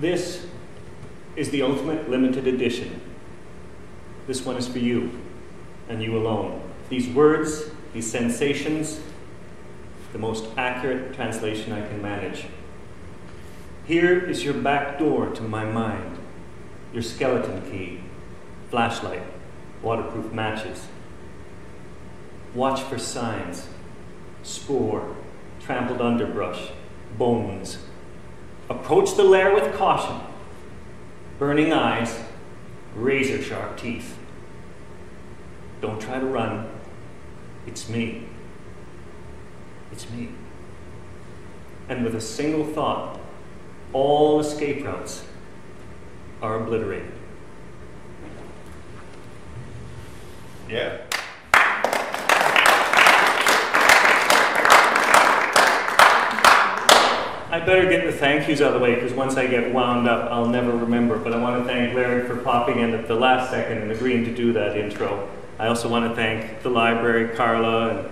This is the ultimate limited edition. This one is for you, and you alone. These words, these sensations, the most accurate translation I can manage. Here is your back door to my mind, your skeleton key, flashlight, waterproof matches. Watch for signs, spoor, trampled underbrush, bones. Approach the lair with caution, burning eyes, razor-sharp teeth. Don't try to run. It's me. It's me. And with a single thought, all escape routes are obliterated. Yeah. I better get the thank yous out of the way, because once I get wound up, I'll never remember. But I want to thank Larry for popping in at the last second and agreeing to do that intro. I also want to thank the library, Carla,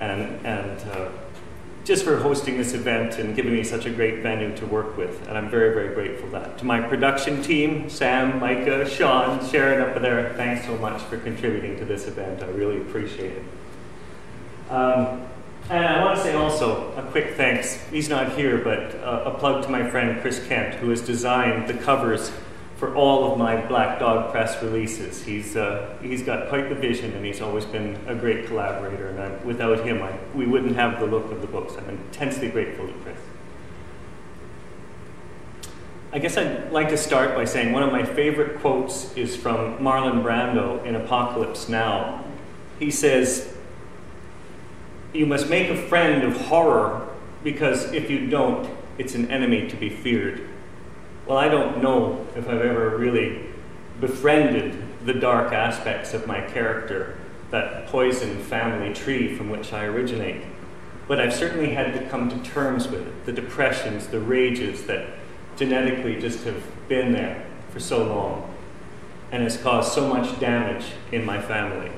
and just for hosting this event and giving me such a great venue to work with. And I'm very, very grateful for that. To my production team, Sam, Micah, Sean, Sharon up there, thanks so much for contributing to this event. I really appreciate it. And I want to say also a quick thanks. He's not here, but a plug to my friend Chris Kent, who has designed the covers for all of my Black Dog Press releases. He's got quite the vision, and he's always been a great collaborator. And without him, we wouldn't have the look of the books. I'm intensely grateful to Chris. I guess I'd like to start by saying one of my favorite quotes is from Marlon Brando in Apocalypse Now. He says, "You must make a friend of horror, because if you don't, it's an enemy to be feared." Well, I don't know if I've ever really befriended the dark aspects of my character, that poison family tree from which I originate. But I've certainly had to come to terms with it, the depressions, the rages that genetically just have been there for so long and has caused so much damage in my family.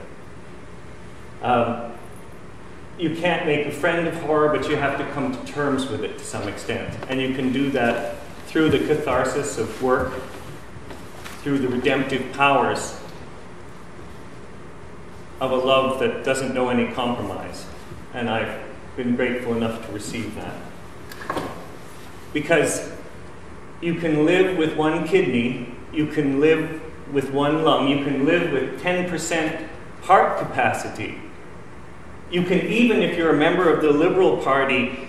You can't make a friend of horror, but you have to come to terms with it to some extent. And you can do that through the catharsis of work, through the redemptive powers of a love that doesn't know any compromise. And I've been grateful enough to receive that. Because you can live with one kidney, you can live with one lung, you can live with 10% heart capacity. You can, even if you're a member of the Liberal Party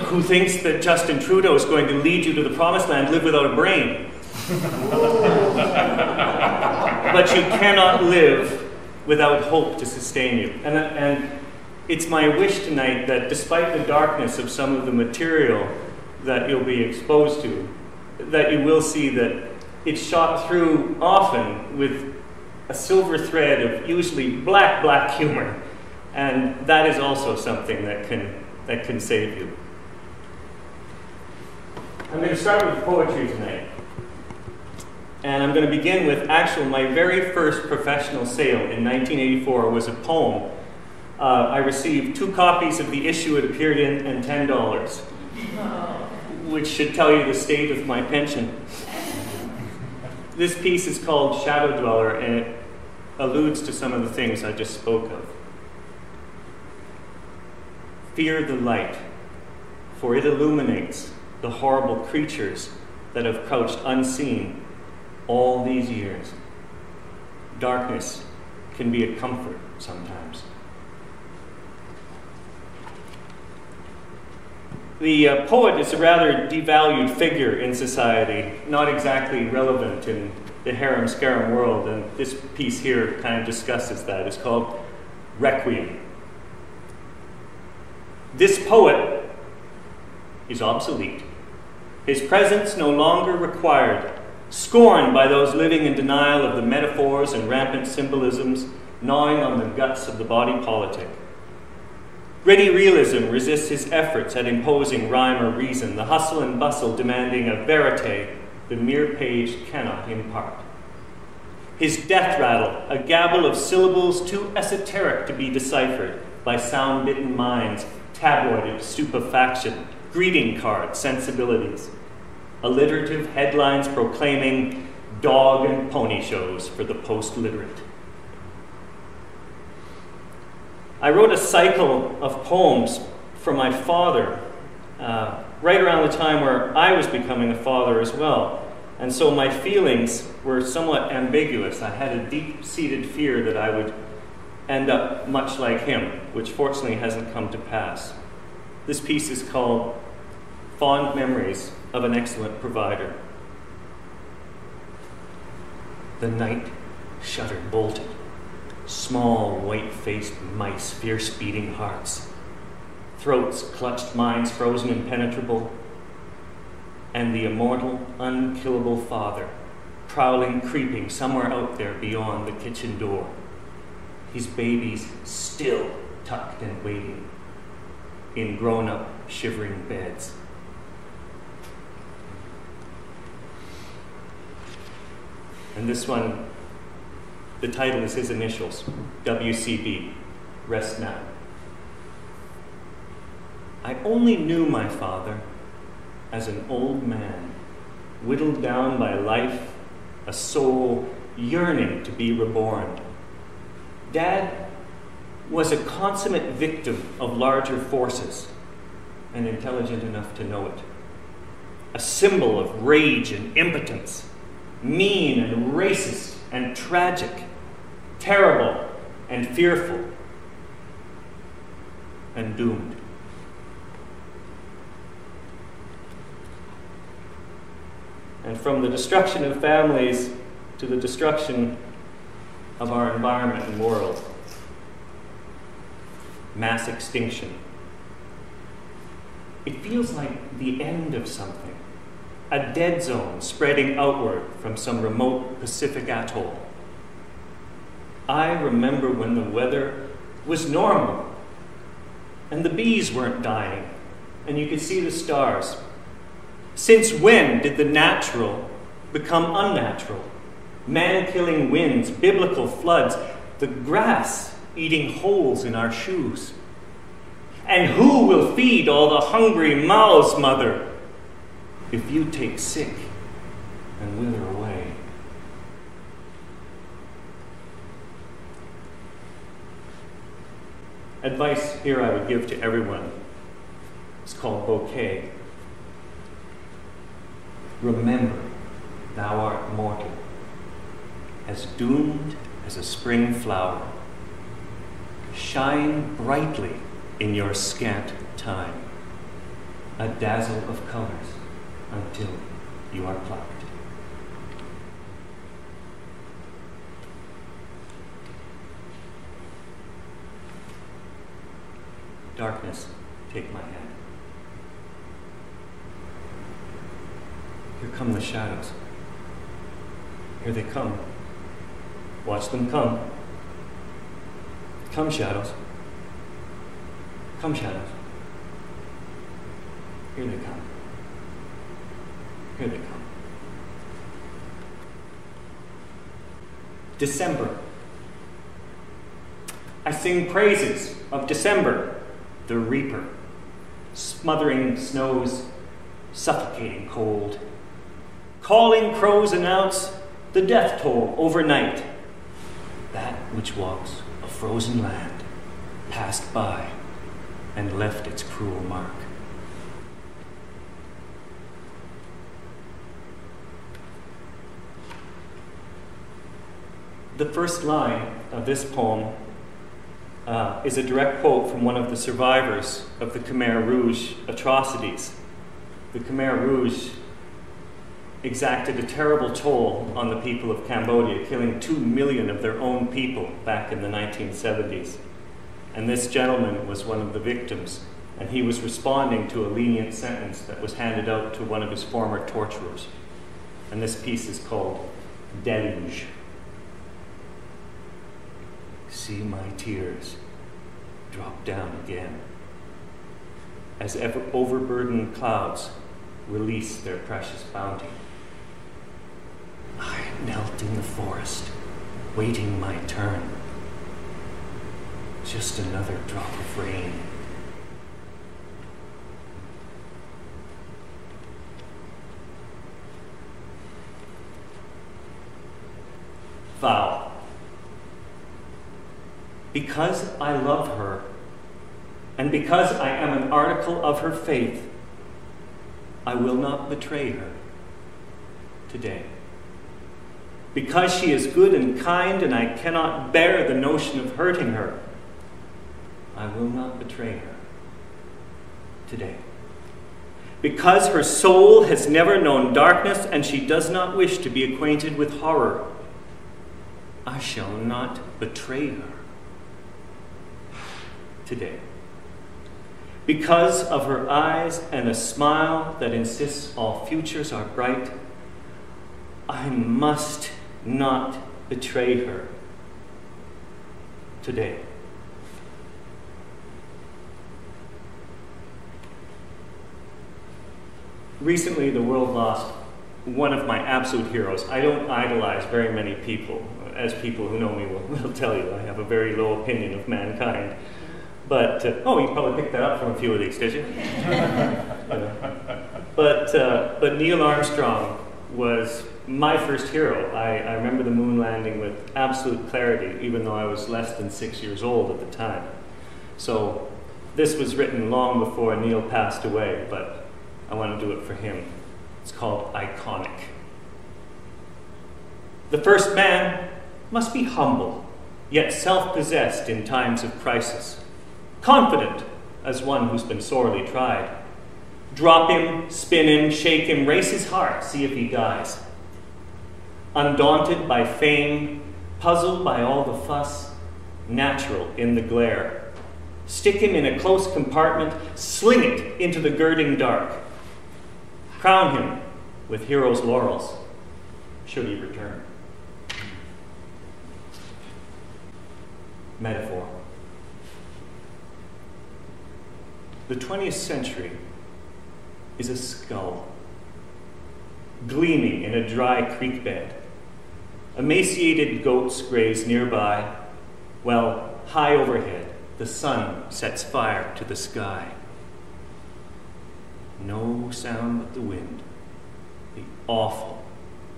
who thinks that Justin Trudeau is going to lead you to the promised land, live without a brain. But you cannot live without hope to sustain you. And it's my wish tonight that despite the darkness of some of the material that you'll be exposed to, that you will see that it's shot through often with a silver thread of usually black humor. And that is also something that can save you. I'm going to start with poetry tonight. And I'm going to begin with my very first professional sale in 1984 was a poem. I received 2 copies of the issue it appeared in and $10, which should tell you the state of my pension. This piece is called Shadow Dweller, and it alludes to some of the things I just spoke of. Fear the light, for it illuminates the horrible creatures that have crouched unseen all these years. Darkness can be a comfort sometimes. The poet is a rather devalued figure in society, not exactly relevant in the harem-scarum world, and this piece here kind of discusses that. It's called Requiem. This poet is obsolete. His presence no longer required, scorned by those living in denial of the metaphors and rampant symbolisms gnawing on the guts of the body politic. Ready realism resists his efforts at imposing rhyme or reason, the hustle and bustle demanding a verite the mere page cannot impart. His death rattle, a gabble of syllables too esoteric to be deciphered by sound-bitten minds, tabloided stupefaction, greeting card sensibilities. alliterative headlines proclaiming dog and pony shows for the post-literate. I wrote a cycle of poems for my father right around the time where I was becoming a father as well. And so my feelings were somewhat ambiguous. I had a deep-seated fear that I would end up much like him, which fortunately hasn't come to pass. This piece is called Fond Memories of an Excellent Provider. The night shuttered bolted, small white-faced mice, fierce-beating hearts, throats clutched, minds frozen impenetrable, and the immortal, unkillable father, prowling, creeping somewhere out there beyond the kitchen door. His babies still tucked and waiting in grown-up, shivering beds. And this one, the title is his initials, WCB, Rest Now. I only knew my father as an old man, whittled down by life, a soul yearning to be reborn. Dad was a consummate victim of larger forces and intelligent enough to know it. A symbol of rage and impotence, mean and racist and tragic, terrible and fearful and doomed. And from the destruction of families to the destruction of our environment and world, mass extinction. It feels like the end of something, a dead zone spreading outward from some remote Pacific atoll. I remember when the weather was normal and the bees weren't dying and you could see the stars. Since when did the natural become unnatural? Man-killing winds, biblical floods, the grass eating holes in our shoes. And who will feed all the hungry mouths, Mother, if you take sick and wither away? Advice here I would give to everyone is called bouquet. Remember, thou art mortal, as doomed as a spring flower. Shine brightly in your scant time, a dazzle of colors until you are plucked. Darkness, take my hand. Here come the shadows. Here they come. Watch them come. Come, shadows. Come, shadows. Here they come. Here they come. December. I sing praises of December, the reaper, smothering snows, suffocating cold. Calling crows announce the death toll overnight. That which walks a frozen land passed by and left its cruel mark. The first line of this poem is a direct quote from one of the survivors of the Khmer Rouge atrocities. The Khmer Rouge exacted a terrible toll on the people of Cambodia, killing 2 million of their own people back in the 1970s. And this gentleman was one of the victims, and he was responding to a lenient sentence that was handed out to one of his former torturers. And this piece is called Deluge. See my tears drop down again, as ever overburdened clouds release their precious bounty. I knelt in the forest, waiting my turn. Just another drop of rain. vow. Because I love her, and because I am an article of her faith, I will not betray her today. Because she is good and kind, and I cannot bear the notion of hurting her, I will not betray her today. Because her soul has never known darkness, and she does not wish to be acquainted with horror, I shall not betray her today. Because of her eyes and a smile that insists all futures are bright, I must not betray her today. Recently, the world lost one of my absolute heroes. I don't idolize very many people. As people who know me will tell you, I have a very low opinion of mankind. But, oh, you probably picked that up from a few of these, did you? But Neil Armstrong was my first hero. I remember the moon landing with absolute clarity, even though I was less than 6 years old at the time. So this was written long before Neil passed away, but I want to do it for him. It's called Iconic. The first man must be humble, yet self-possessed in times of crisis. Confident as one who's been sorely tried. Drop him, spin him, shake him, race his heart, see if he dies. Undaunted by fame, puzzled by all the fuss, natural in the glare. Stick him in a close compartment, sling it into the girding dark. Crown him with hero's laurels, should he return. Metaphor. The 20th century is a skull, gleaming in a dry creek bed. Emaciated goats graze nearby, while high overhead the sun sets fire to the sky. No sound but the wind, the awful,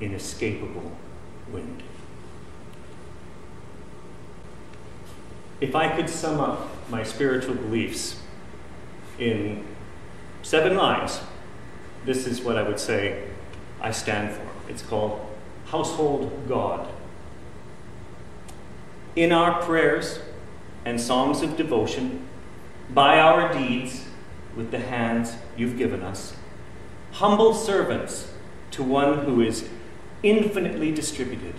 inescapable wind. If I could sum up my spiritual beliefs in 7 lines, this is what I would say I stand for. It's called Household God. In our prayers and songs of devotion, by our deeds, with the hands you've given us, humble servants to one who is infinitely distributed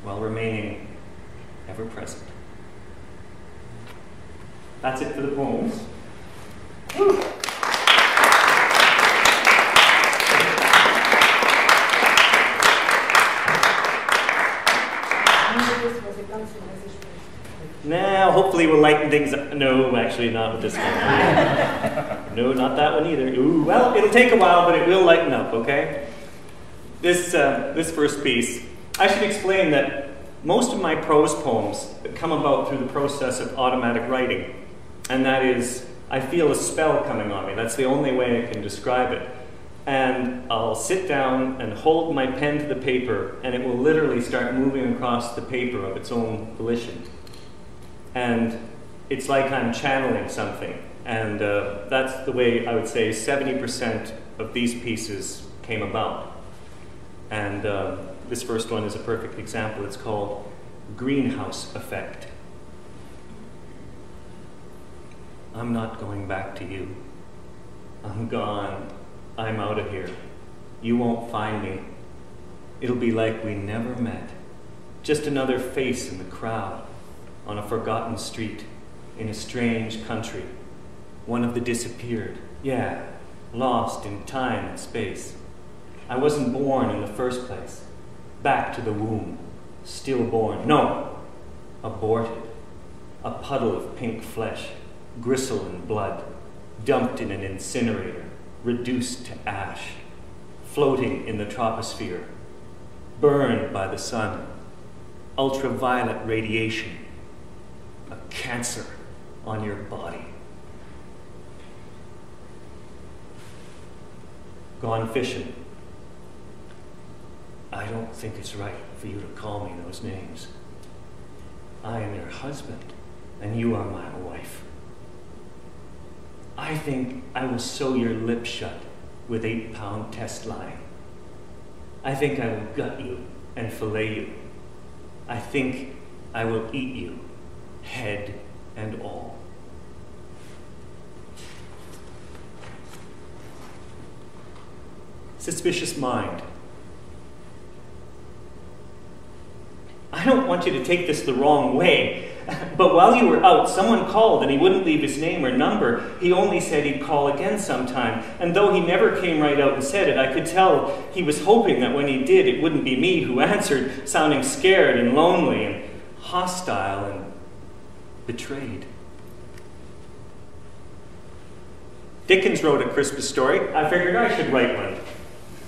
while remaining ever present. That's it for the poems. Woo. Now, hopefully we'll lighten things up. No, actually not with this one. No, not that one either. Ooh, well, it'll take a while, but it will lighten up, okay? This first piece, I should explain that most of my prose poems come about through the process of automatic writing. And that is, I feel a spell coming on me. That's the only way I can describe it. And I'll sit down and hold my pen to the paper, and it will literally start moving across the paper of its own volition. And it's like I'm channeling something. And that's the way I would say 70% of these pieces came about. And this first one is a perfect example. It's called Greenhouse Effect. I'm not going back to you. I'm gone. I'm out of here. You won't find me. It'll be like we never met. Just another face in the crowd, on a forgotten street, in a strange country. One of the disappeared. Yeah, lost in time and space. I wasn't born in the first place. Back to the womb. Stillborn. No, aborted. A puddle of pink flesh, gristle and blood, dumped in an incinerator, reduced to ash, floating in the troposphere, burned by the sun, ultraviolet radiation, a cancer on your body. Gone fishing. I don't think it's right for you to call me those names. I am your husband, and you are my wife. I think I will sew your lips shut with 8-pound test line. I think I will gut you and fillet you. I think I will eat you, head and all. Suspicious mind. I don't want you to take this the wrong way, but while you were out, someone called and he wouldn't leave his name or number. He only said he'd call again sometime. And though he never came right out and said it, I could tell he was hoping that when he did, it wouldn't be me who answered, sounding scared and lonely and hostile and betrayed. Dickens wrote a Christmas story. I figured I should write one.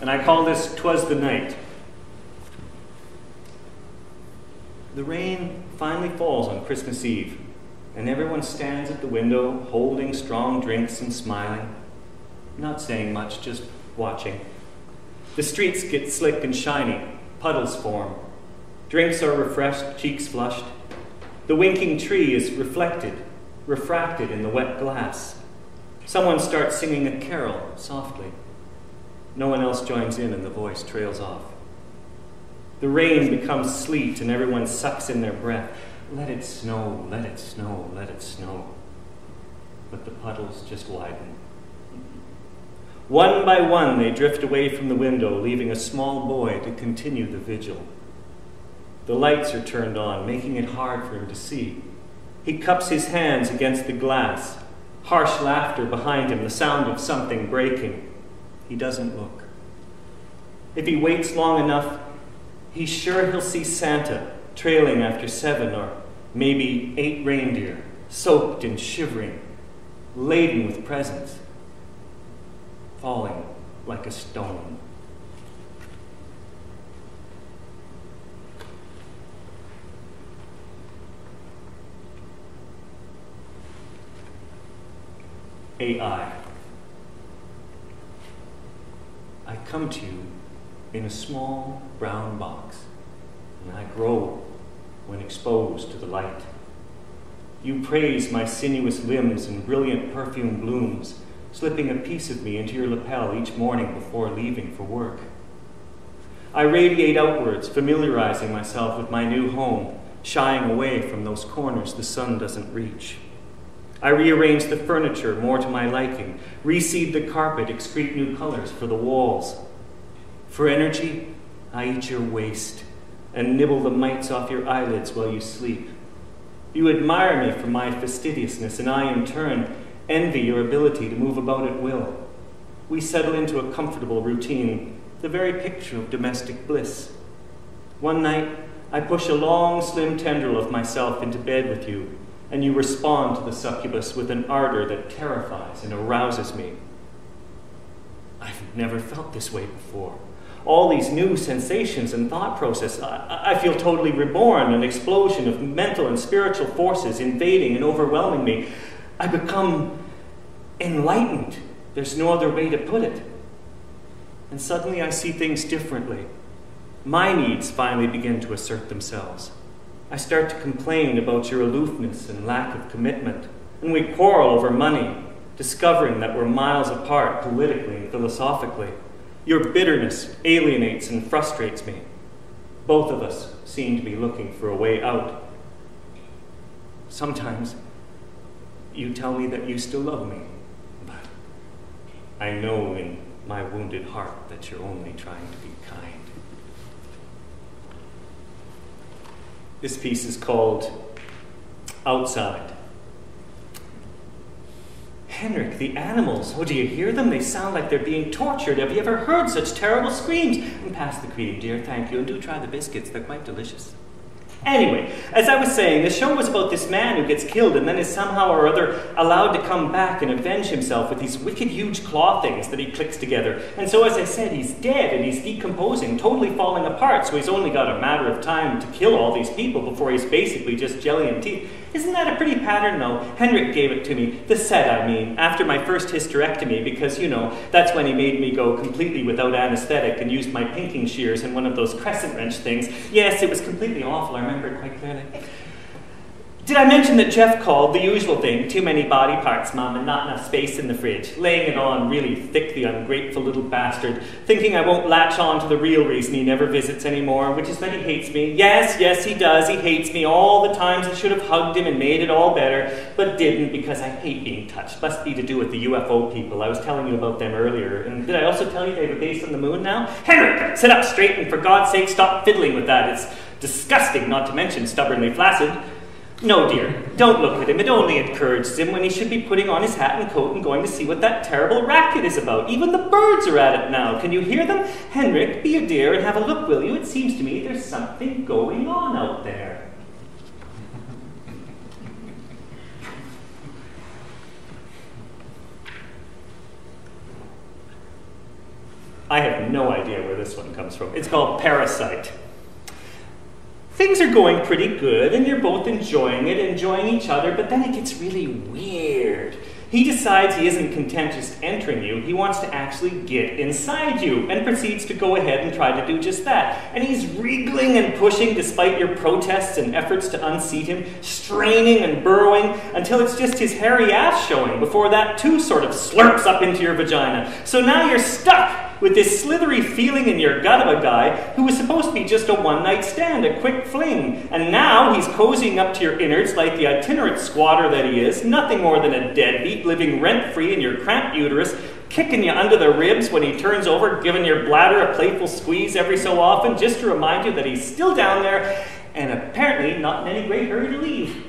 And I call this "'Twas the Night." The rain finally falls on Christmas Eve, and everyone stands at the window holding strong drinks and smiling, not saying much, just watching. The streets get slick and shiny, puddles form. Drinks are refreshed, cheeks flushed. The winking tree is refracted in the wet glass. Someone starts singing a carol softly. No one else joins in and the voice trails off. The rain becomes sleet and everyone sucks in their breath. Let it snow, let it snow, let it snow. But the puddles just widen. One by one they drift away from the window, leaving a small boy to continue the vigil. The lights are turned on, making it hard for him to see. He cups his hands against the glass. Harsh laughter behind him, the sound of something breaking. He doesn't look. If he waits long enough, he's sure he'll see Santa trailing after 7 or maybe 8 reindeer, soaked and shivering, laden with presents, falling like a stone. AI. I come to you in a small brown box, and I grow when exposed to the light. You praise my sinuous limbs and brilliant perfume blooms, slipping a piece of me into your lapel each morning before leaving for work. I radiate outwards, familiarizing myself with my new home, shying away from those corners the sun doesn't reach. I rearrange the furniture more to my liking, reseed the carpet, excrete new colors for the walls. For energy, I eat your waste and nibble the mites off your eyelids while you sleep. You admire me for my fastidiousness, and I, in turn, envy your ability to move about at will. We settle into a comfortable routine, the very picture of domestic bliss. One night, I push a long, slim tendril of myself into bed with you, and you respond to the succubus with an ardor that terrifies and arouses me. I've never felt this way before. All these new sensations and thought process, I feel totally reborn, an explosion of mental and spiritual forces invading and overwhelming me. I become enlightened. There's no other way to put it. And suddenly I see things differently. My needs finally begin to assert themselves. I start to complain about your aloofness and lack of commitment, and we quarrel over money, discovering that we're miles apart politically and philosophically. Your bitterness alienates and frustrates me. Both of us seem to be looking for a way out. Sometimes you tell me that you still love me, but I know in my wounded heart that you're only trying to be kind. This piece is called Outside. Henrik, the animals, oh, do you hear them? They sound like they're being tortured. Have you ever heard such terrible screams? And pass the cream, dear, thank you. And do try the biscuits, they're quite delicious. Anyway, as I was saying, the show was about this man who gets killed and then is somehow or other allowed to come back and avenge himself with these wicked huge claw things that he clicks together. And so, as I said, he's dead and he's decomposing, totally falling apart, so he's only got a matter of time to kill all these people before he's basically just jelly and teeth. Isn't that a pretty pattern, though? Henrik gave it to me, the set, I mean, after my first hysterectomy, because, you know, that's when he made me go completely without anesthetic and used my pinking shears and one of those crescent wrench things. Yes, it was completely awful, I remember it quite clearly. Did I mention that Jeff called the usual thing, too many body parts, Mum, and not enough space in the fridge, laying it on really thick, the ungrateful little bastard, thinking I won't latch on to the real reason he never visits anymore, which is that he hates me. Yes, he does, he hates me all the times I should have hugged him and made it all better, but didn't because I hate being touched. Must be to do with the UFO people. I was telling you about them earlier, and did I also tell you they have a base on the moon now? Henrik, sit up straight and for God's sake stop fiddling with that. It's disgusting, not to mention stubbornly flaccid. No, dear, don't look at him. It only encourages him when he should be putting on his hat and coat and going to see what that terrible racket is about. Even the birds are at it now. Can you hear them? Henrik, be a dear and have a look, will you? It seems to me there's something going on out there. I have no idea where this one comes from. It's called Parasite. Things are going pretty good, and you're both enjoying it, enjoying each other, but then it gets really weird. He decides he isn't content just entering you, he wants to actually get inside you, and proceeds to go ahead and try to do just that. And he's wriggling and pushing despite your protests and efforts to unseat him, straining and burrowing, until it's just his hairy ass showing, before that too sort of slurps up into your vagina. So now you're stuck with this slithery feeling in your gut of a guy who was supposed to be just a one-night stand, a quick fling. And now he's cozying up to your innards like the itinerant squatter that he is, nothing more than a deadbeat living rent-free in your cramped uterus, kicking you under the ribs when he turns over, giving your bladder a playful squeeze every so often, just to remind you that he's still down there, and apparently not in any great hurry to leave.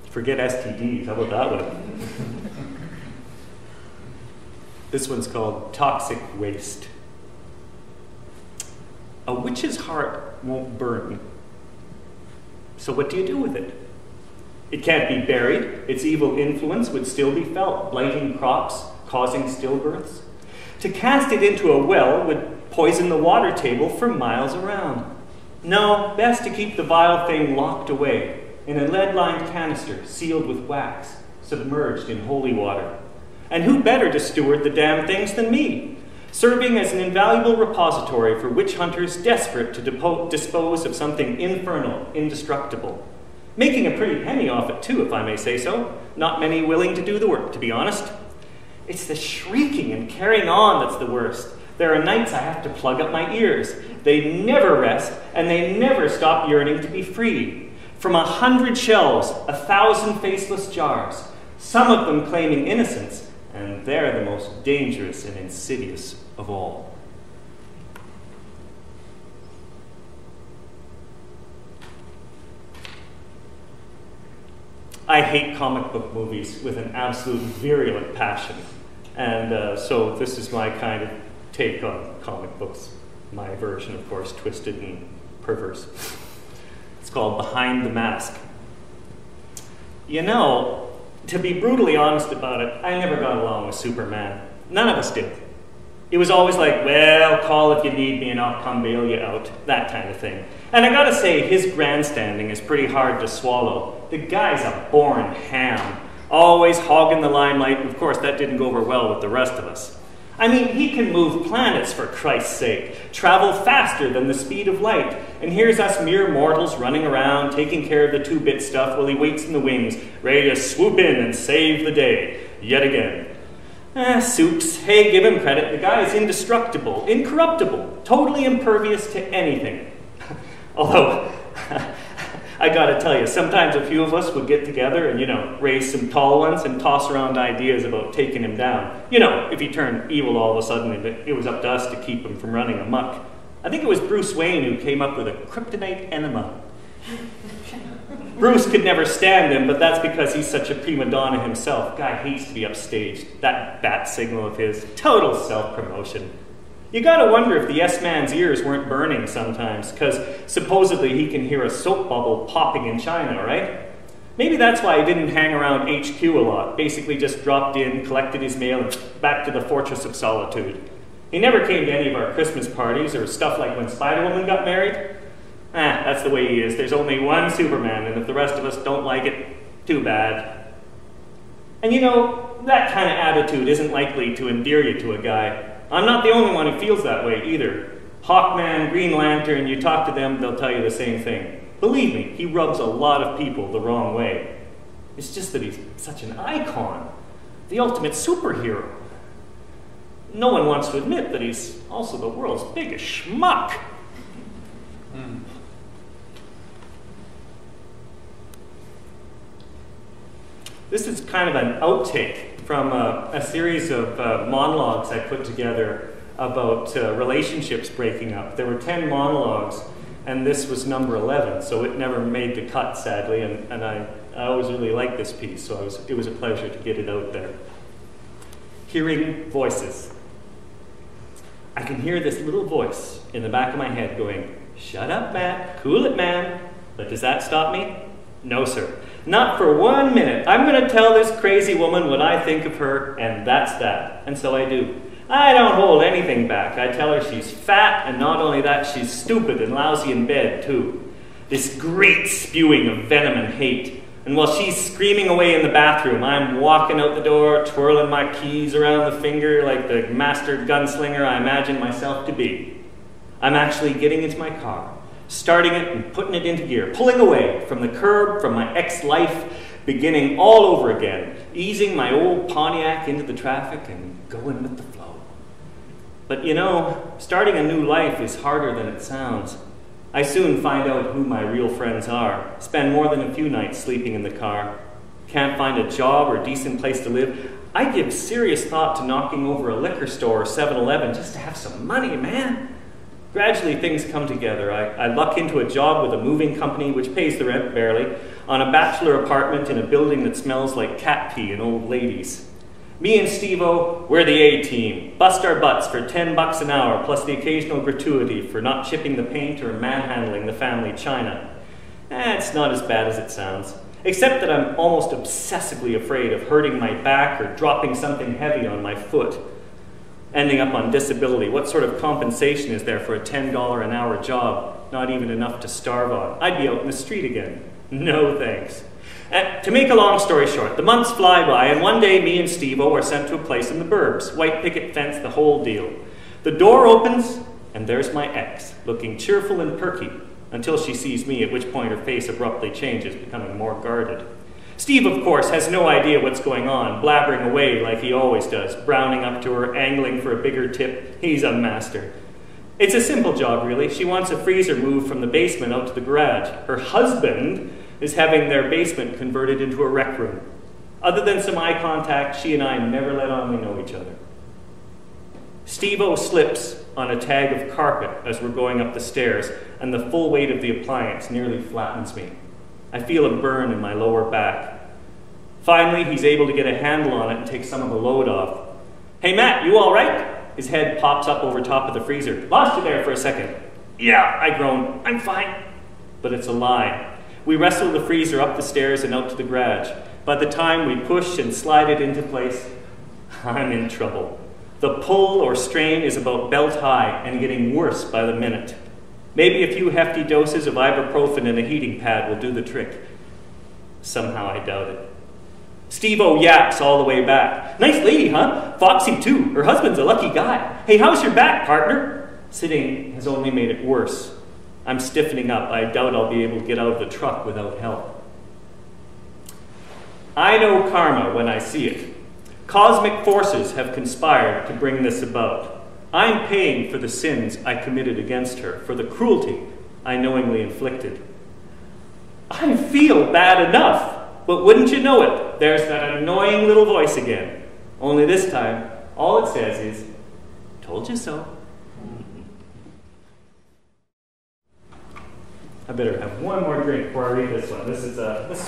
Forget STDs, how about that one? This one's called Toxic Waste. A witch's heart won't burn. So what do you do with it? It can't be buried. Its evil influence would still be felt, blighting crops, causing stillbirths. To cast it into a well would poison the water table for miles around. No, best to keep the vile thing locked away in a lead-lined canister sealed with wax, submerged in holy water. And who better to steward the damn things than me, serving as an invaluable repository for witch hunters desperate to dispose of something infernal, indestructible. Making a pretty penny off it too, if I may say so. Not many willing to do the work, to be honest. It's the shrieking and carrying on that's the worst. There are nights I have to plug up my ears. They never rest, and they never stop yearning to be free. From 100 shelves, 1,000 faceless jars, some of them claiming innocence, and they're the most dangerous and insidious of all. I hate comic book movies with an absolute virulent passion, and so this is my kind of take on comic books. My version, of course, twisted and perverse. It's called Behind the Mask. You know, to be brutally honest about it, I never got along with Superman. None of us did. It was always like, well, call if you need me and I'll come bail you out, that kind of thing. And I gotta say, his grandstanding is pretty hard to swallow. The guy's a born ham, always hogging the limelight, and of course that didn't go over well with the rest of us. I mean, he can move planets, for Christ's sake, travel faster than the speed of light, and here's us mere mortals running around, taking care of the 2-bit stuff while he waits in the wings, ready to swoop in and save the day, yet again. Soups, hey, give him credit, the guy is indestructible, incorruptible, totally impervious to anything. Although, I gotta tell you, sometimes a few of us would get together and, you know, raise some tall ones and toss around ideas about taking him down. You know, if he turned evil all of a sudden, it was up to us to keep him from running amok. I think it was Bruce Wayne who came up with a kryptonite enema. Bruce could never stand him, but that's because he's such a prima donna himself. Guy hates to be upstaged. That bat signal of his, total self-promotion. You gotta wonder if the yes-man's ears weren't burning sometimes, because supposedly he can hear a soap bubble popping in China, right? Maybe that's why he didn't hang around HQ a lot, basically just dropped in, collected his mail, and back to the Fortress of Solitude. He never came to any of our Christmas parties, or stuff like when Spider-Woman got married. That's the way he is. There's only one Superman, and if the rest of us don't like it, too bad. And you know, that kind of attitude isn't likely to endear you to a guy. I'm not the only one who feels that way either. Hawkman, Green Lantern, you talk to them, they'll tell you the same thing. Believe me, he rubs a lot of people the wrong way. It's just that he's such an icon, the ultimate superhero. No one wants to admit that he's also the world's biggest schmuck. This is kind of an outtake from a series of monologues I put together about relationships breaking up. There were 10 monologues, and this was number 11, so it never made the cut, sadly, and I always really liked this piece, so it was a pleasure to get it out there. Hearing voices. I can hear this little voice in the back of my head going, "Shut up, Matt, cool it, man." But does that stop me? No, sir. Not for 1 minute. I'm going to tell this crazy woman what I think of her, and that's that. And so I do. I don't hold anything back. I tell her she's fat, and not only that, she's stupid and lousy in bed, too. This great spewing of venom and hate. And while she's screaming away in the bathroom, I'm walking out the door, twirling my keys around the finger like the master gunslinger I imagine myself to be. I'm actually getting into my car, starting it and putting it into gear, pulling away from the curb, from my ex-life, beginning all over again, easing my old Pontiac into the traffic and going with the flow. But you know, starting a new life is harder than it sounds. I soon find out who my real friends are, spend more than a few nights sleeping in the car, can't find a job or decent place to live. I give serious thought to knocking over a liquor store or 7-Eleven just to have some money, man. Gradually, things come together. I luck into a job with a moving company, which pays the rent barely, on a bachelor apartment in a building that smells like cat pee and old ladies. Me and Steve-O, we're the A-team. Bust our butts for $10 an hour, plus the occasional gratuity for not chipping the paint or manhandling the family china. It's not as bad as it sounds. Except that I'm almost obsessively afraid of hurting my back or dropping something heavy on my foot. Ending up on disability, what sort of compensation is there for a $10 an hour job? Not even enough to starve on. I'd be out in the street again. No thanks. To make a long story short, the months fly by, and one day me and Steve-O are sent to a place in the burbs. White picket fence, the whole deal. The door opens, and there's my ex, looking cheerful and perky, until she sees me, at which point her face abruptly changes, becoming more guarded. Steve, of course, has no idea what's going on, blabbering away like he always does, browning up to her, angling for a bigger tip. He's a master. It's a simple job, really. She wants a freezer moved from the basement out to the garage. Her husband is having their basement converted into a rec room. Other than some eye contact, she and I never let on we know each other. Steve-O slips on a tag of carpet as we're going up the stairs, and the full weight of the appliance nearly flattens me. I feel a burn in my lower back. Finally, he's able to get a handle on it and take some of the load off. "Hey, Matt, you all right?" His head pops up over top of the freezer. "Lost you there for a second." "Yeah," I groan. "I'm fine." But it's a lie. We wrestle the freezer up the stairs and out to the garage. By the time we push and slide it into place, I'm in trouble. The pull or strain is about belt high and getting worse by the minute. Maybe a few hefty doses of ibuprofen and a heating pad will do the trick. Somehow I doubt it. Steve-O yaps all the way back. "Nice lady, huh? Foxy too. Her husband's a lucky guy. Hey, how's your back, partner?" Sitting has only made it worse. I'm stiffening up. I doubt I'll be able to get out of the truck without help. I know karma when I see it. Cosmic forces have conspired to bring this about. I'm paying for the sins I committed against her, for the cruelty I knowingly inflicted. I feel bad enough, but wouldn't you know it, there's that annoying little voice again. Only this time, all it says is, "Told you so." I better have one more drink before I read this one. This is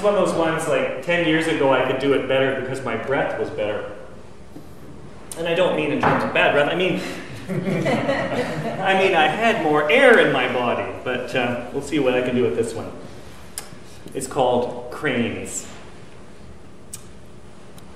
one of those ones like 10 years ago I could do it better because my breath was better. And I don't mean in terms of bad breath. I mean I had more air in my body. But we'll see what I can do with this one. It's called Cranes.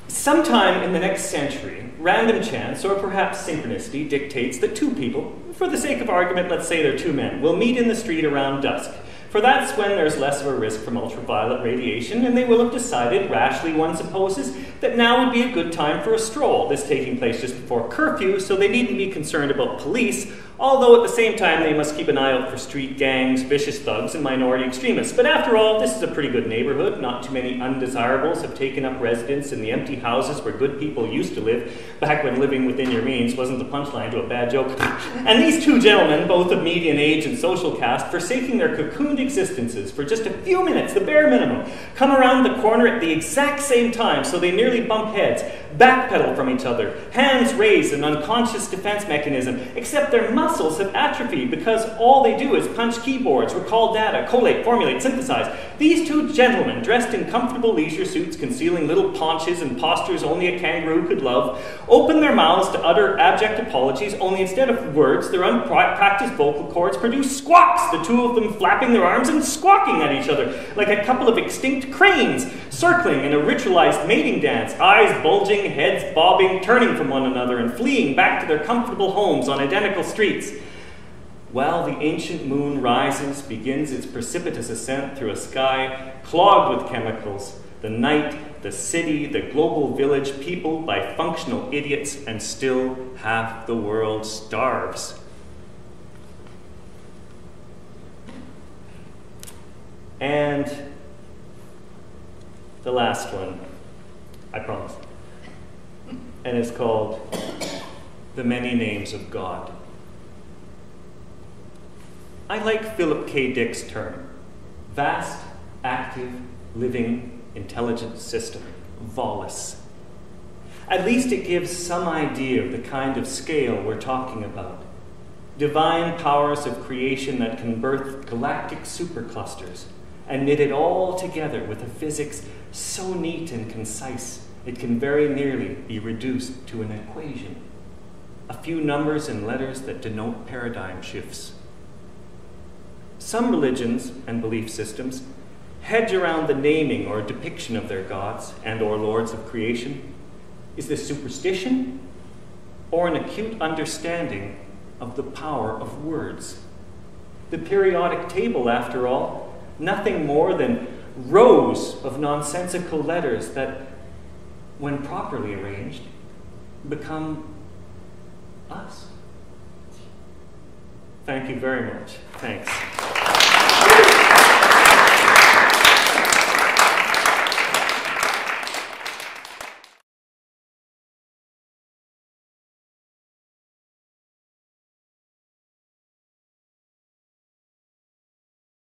Sometime in the next century, random chance, or perhaps synchronicity, dictates that two people, for the sake of argument, let's say they're two men, will meet in the street around dusk. For that's when there's less of a risk from ultraviolet radiation, and they will have decided, rashly one supposes, that now would be a good time for a stroll, this taking place just before curfew, so they needn't be concerned about police, although at the same time they must keep an eye out for street gangs, vicious thugs, and minority extremists. But after all, this is a pretty good neighborhood. Not too many undesirables have taken up residence in the empty houses where good people used to live, back when living within your means wasn't the punchline to a bad joke. And these two gentlemen, both of median age and social caste, forsaking their cocooned existences for just a few minutes, the bare minimum, come around the corner at the exact same time, so they nearly bump heads, backpedal from each other, hands raised, an unconscious defense mechanism, except their muscles have atrophied because all they do is punch keyboards, recall data, collate, formulate, synthesize. These two gentlemen, dressed in comfortable leisure suits concealing little paunches and postures only a kangaroo could love, open their mouths to utter abject apologies, only instead of words, their unpracticed vocal cords produce squawks, the two of them flapping their arms and squawking at each other like a couple of extinct cranes, circling in a ritualized mating dance, eyes bulging, heads bobbing, turning from one another and fleeing back to their comfortable homes on identical streets. While the ancient moon rises, begins its precipitous ascent through a sky clogged with chemicals, the night, the city, the global village peopled by functional idiots, and still half the world starves. And the last one, I promise. And it's called The Many Names of God. I like Philip K. Dick's term, vast, active, living, intelligent system, volus. At least it gives some idea of the kind of scale we're talking about. Divine powers of creation that can birth galactic superclusters and knit it all together with a physics so neat and concise it can very nearly be reduced to an equation. A few numbers and letters that denote paradigm shifts. Some religions and belief systems hedge around the naming or depiction of their gods and or lords of creation. Is this superstition or an acute understanding of the power of words? The periodic table, after all, nothing more than rows of nonsensical letters that, when properly arranged, become us. Thank you very much. Thanks.